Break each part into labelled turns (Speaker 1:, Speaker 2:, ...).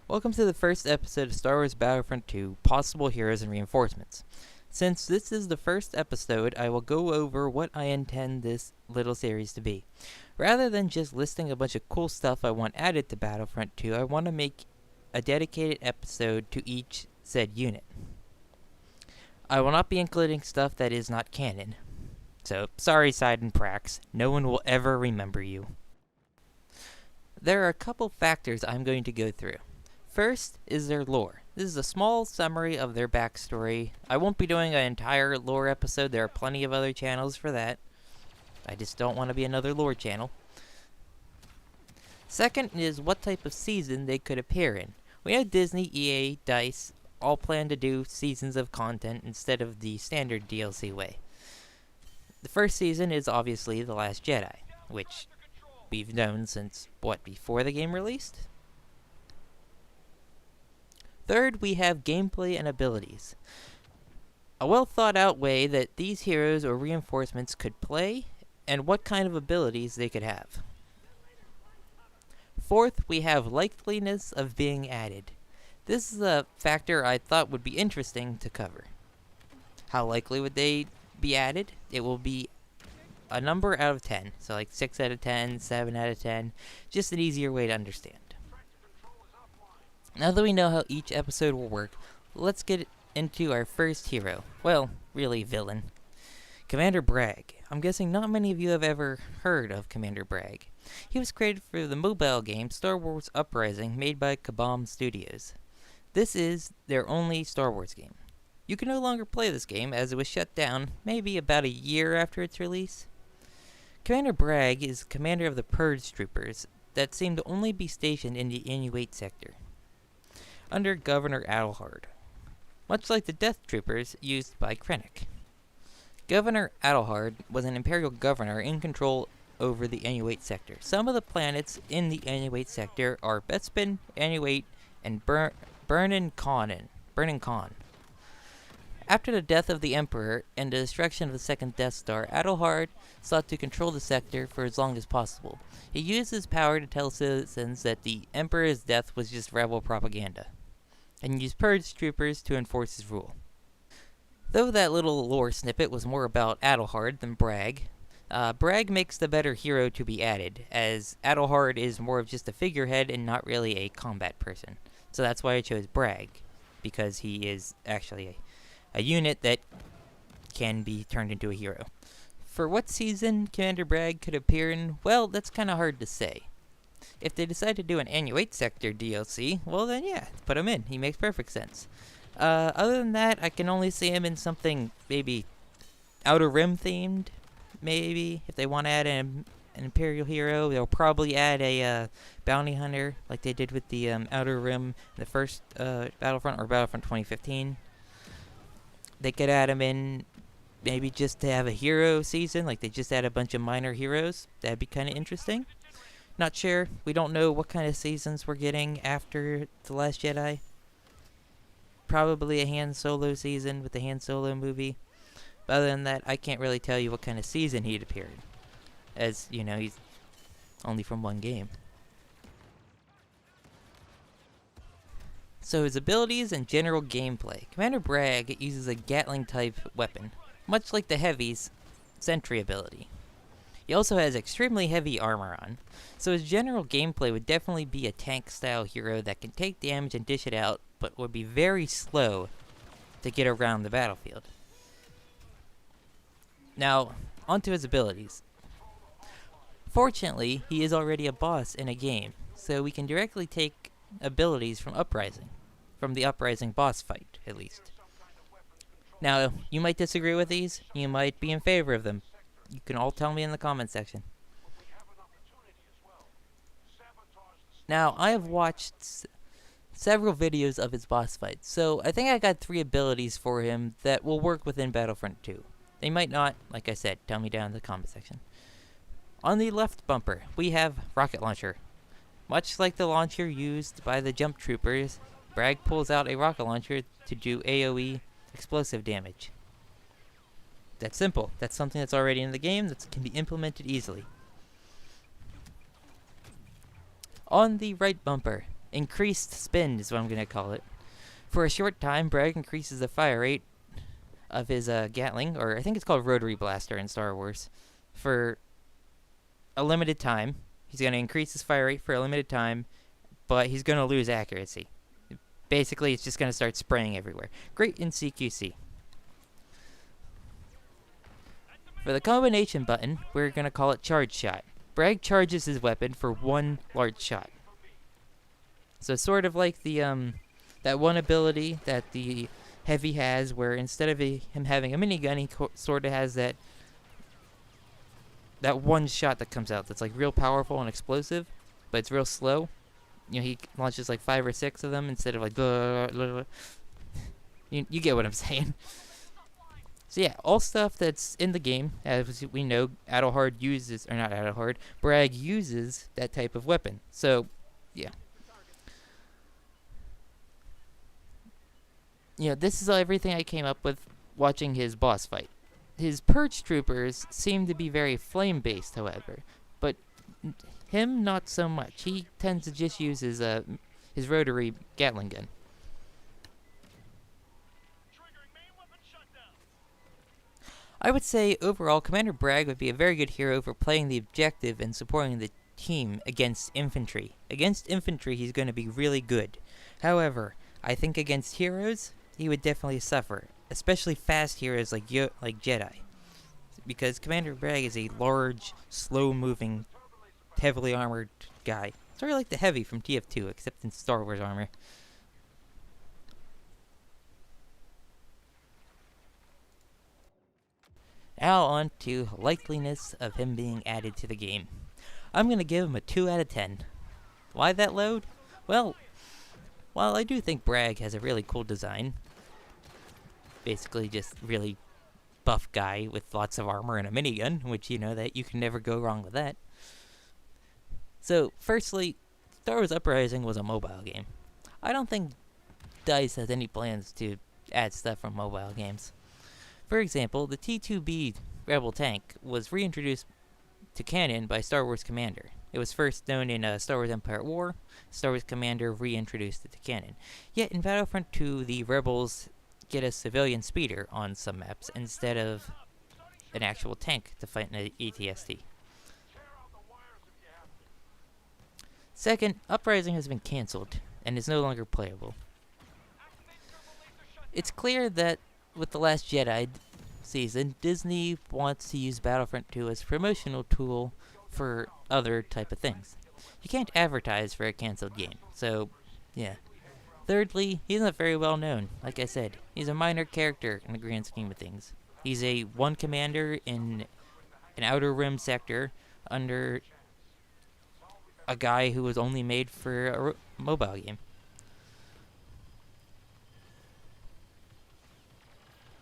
Speaker 1: Welcome to the first episode of Star Wars Battlefront 2, Possible Heroes and Reinforcements. Since this is the first episode, I will go over what I intend this little series to be. Rather than just listing a bunch of cool stuff I want added to Battlefront 2, I want to make a dedicated episode to each said unit. I will not be including stuff that is not canon. So, sorry Side and Prax, no one will ever remember you. There are a couple factors I'm going to go through. First is their lore. This is a small summary of their backstory. I won't be doing an entire lore episode. There are plenty of other channels for that. I just don't want to be another lore channel. Second is what type of season they could appear in. We know Disney, EA, DICE all plan to do seasons of content instead of the standard DLC way. The first season is obviously The Last Jedi, which we've known since, before the game released? Third, we have gameplay and abilities. A well thought out way that these heroes or reinforcements could play, and what kind of abilities they could have. Fourth, we have likeliness of being added. This is a factor I thought would be interesting to cover. How likely would they be added? It will be a number out of 10. So like 6 out of 10, 7 out of 10. Just an easier way to understand. Now that we know how each episode will work, let's get into our first hero. Well, really villain. Commander Bragh. I'm guessing not many of you have ever heard of Commander Bragh. He was created for the mobile game Star Wars Uprising made by Kabam Studios. This is their only Star Wars game. You can no longer play this game as it was shut down maybe about a year after its release. Commander Bragh is commander of the Purge Troopers that seem to only be stationed in the Anoat sector, under Governor Adelhard, much like the Death Troopers used by Krennic. Governor Adelhard was an Imperial governor in control over the Anoat sector. Some of the planets in the Anoat sector are Bespin, Anoat, and Burnin Con. After the death of the Emperor and the destruction of the second Death Star, Adelhard sought to control the sector for as long as possible. He used his power to tell citizens that the Emperor's death was just rebel propaganda, and used Purge Troopers to enforce his rule. Though that little lore snippet was more about Adelhard than Bragh, Bragh makes the better hero to be added, as Adelhard is more of just a figurehead and not really a combat person. So that's why I chose Bragh, because he is actually a unit that can be turned into a hero. For what season Commander Bragh could appear in, well, that's kind of hard to say. If they decide to do an Anoat Sector DLC, well then yeah, put him in. He makes perfect sense. Other than that, I can only see him in something maybe Outer Rim themed. Maybe if they want to add an Imperial hero, they'll probably add a bounty hunter like they did with the Outer Rim, the first Battlefront or Battlefront 2015. They could add him in maybe just to have a hero season, like they just add a bunch of minor heroes. That'd be kind of interesting. Not sure. We don't know what kind of seasons we're getting after The Last Jedi. Probably a Han Solo season with the Han Solo movie. But other than that, I can't really tell you what kind of season he'd appear in, as, you know, he's only from one game. So his abilities and general gameplay. Commander Bragh uses a Gatling-type weapon, much like the Heavy's Sentry ability. He also has extremely heavy armor on, so his general gameplay would definitely be a tank-style hero that can take damage and dish it out, but would be very slow to get around the battlefield. Now, onto his abilities. Fortunately, he is already a boss in a game, so we can directly take abilities from Uprising. From the Uprising boss fight, at least. Now, you might disagree with these, you might be in favor of them. You can all tell me in the comment section. Now, I have watched several videos of his boss fights, so I think I got 3 abilities for him that will work within Battlefront 2. They might not, like I said, tell me down in the comment section. On the left bumper, we have Rocket Launcher. Much like the launcher used by the Jump Troopers, Bragh pulls out a rocket launcher to do AoE explosive damage. That's simple. That's something that's already in the game that can be implemented easily. On the right bumper, Increased spin is what I'm going to call it. For a short time, Bragg increases the fire rate of his Gatling, or I think it's called Rotary Blaster in Star Wars, for a limited time. He's going to increase his fire rate for a limited time, but he's going to lose accuracy. Basically, it's just going to start spraying everywhere. Great in CQC. For the combination button, we're going to call it Charge Shot. Bragg charges his weapon for one large shot. So sort of like the that one ability that the Heavy has, where instead of him having a minigun, he sort of has that one shot that comes out that's like real powerful and explosive, but it's real slow. You know, he launches like 5 or 6 of them instead of like blah, blah, blah. You get what I'm saying. So yeah, all stuff that's in the game, as we know, Adelhard uses, or not Adelhard, Bragg uses that type of weapon. So, yeah. You know, this is everything I came up with watching his boss fight. His Purge Troopers seem to be very flame-based, however, but him not so much. He tends to just use his rotary Gatling gun. I would say, overall, Commander Bragg would be a very good hero for playing the objective and supporting the team against infantry. Against infantry, he's going to be really good. However, I think against heroes, he would definitely suffer, especially fast heroes like Jedi. Because Commander Bragg is a large, slow-moving, heavily armored guy. Sort of like the Heavy from TF2, except in Star Wars armor. Now on to likeliness of him being added to the game. I'm going to give him a 2 out of 10. Why that low? Well, while I do think Bragg has a really cool design, basically just really buff guy with lots of armor and a minigun, which you know that you can never go wrong with that. So, firstly, Star Wars Uprising was a mobile game. I don't think DICE has any plans to add stuff from mobile games. For example, the T-2B Rebel tank was reintroduced to canon by Star Wars Commander. It was first known in Star Wars Empire at War. Star Wars Commander reintroduced it to canon. Yet in Battlefront 2, the Rebels get a civilian speeder on some maps instead of an actual tank to fight in an ATST. Second, Uprising has been cancelled and is no longer playable. It's clear that with The Last Jedi season, Disney wants to use Battlefront 2 as a promotional tool for other type of things. You can't advertise for a cancelled game, so yeah. Thirdly, he's not very well known. Like I said, he's a minor character in the grand scheme of things. He's a one commander in an Outer Rim sector under a guy who was only made for a mobile game.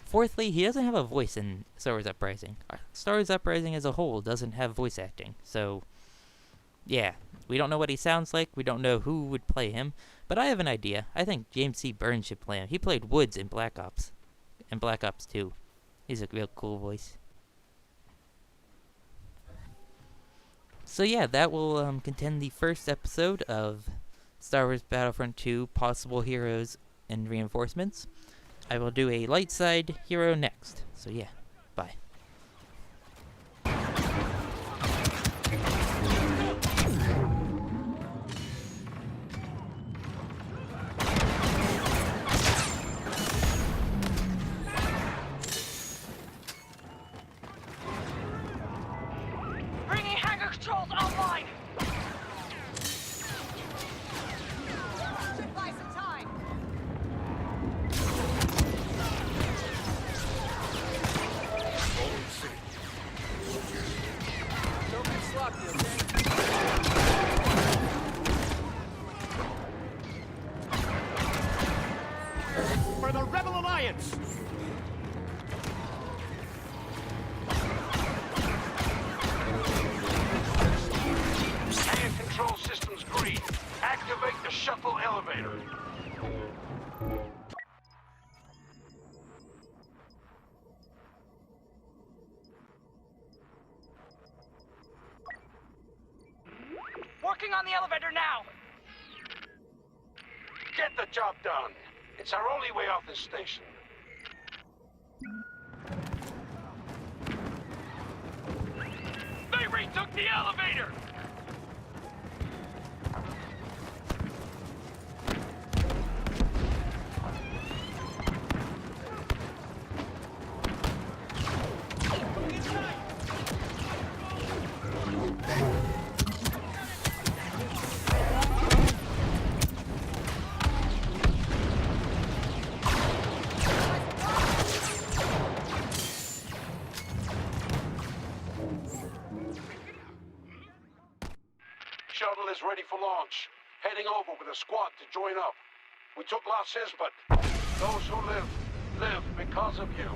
Speaker 1: Fourthly, he doesn't have a voice in Star Wars Uprising. Star Wars Uprising as a whole doesn't have voice acting, so yeah, we don't know what he sounds like, we don't know who would play him, but I have an idea. I think James C. Burns should play him. He played Woods in Black Ops, and Black Ops 2. He's a real cool voice. So yeah, that will contend the first episode of Star Wars Battlefront 2 Possible Heroes and Reinforcements. I will do a light side hero next. So yeah, bye.
Speaker 2: Bringing hangar controls online! Should buy some time. Don't get sloppy, okay? For the Rebel Alliance!
Speaker 3: Control systems green. Activate the shuttle elevator.
Speaker 2: Working on the elevator now!
Speaker 3: get the job done. It's our only way off this station.
Speaker 2: They retook the elevator!
Speaker 3: Shuttle is ready for launch. Heading over with a squad to join up. We took losses, but those who live, live because of you.